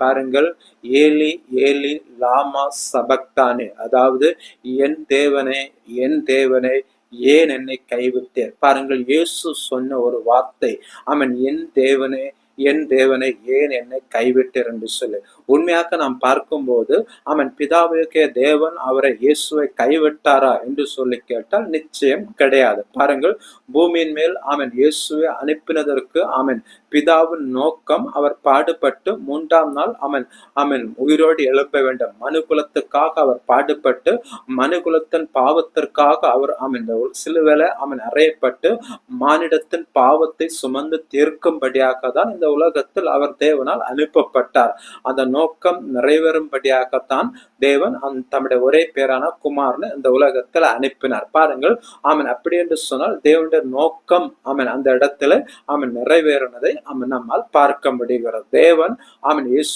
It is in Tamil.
பாருங்கள், ஏலி ஏலி லாமா சபக்தானே, அதாவது என் தேவனே என் தேவனே ஏன் என்னை கைவிட்டீர். பாருங்கள், இயேசு சொன்ன ஒரு வார்த்தை, அவன் என் தேவனை ஏன் என்னை கைவிட்டீர் என்று சொல்லி. உண்மையாக நாம் பார்க்கும்போது அவன் பிதாவுக்கே தேவன் அவரை இயேசுவை கைவிட்டாரா என்று சொல்லி கேட்டால் நிச்சயம் கிடையாது. பாருங்கள், பூமியின் மேல் அவன் இயேசுவை அனுப்பினதற்கு அவன் பிதாவின் நோக்கம் அவர் பாடுபட்டு 3ஆம் நாள் அவன் உயிரோடு எழுப்ப வேண்டும். மனுகுலத்துக்காக அவர் பாடுபட்டு மனுகுலத்தின் பாவத்திற்காக அவர் சிலுவையில அறையப்பட்டு மானிடத்தின் பாவத்தை சுமந்து தீர்க்கும்படியாக தான் இந்த உலகத்தில் அவர் தேவனால் அனுப்பப்பட்டார். அந்த நோக்கம் நிறைவேறும்படியாகத்தான் தேவன் தம்முடைய ஒரே பேரான குமாரனை இந்த உலகத்தில் அனுப்பினார். பாருங்கள், அப்படி என்று சொன்னால் தேவனுடைய நோக்கம் அந்த இடத்துல நிறைவேறினதை நம்மால் பார்க்க முடிகிறது. தேவன் இயேசு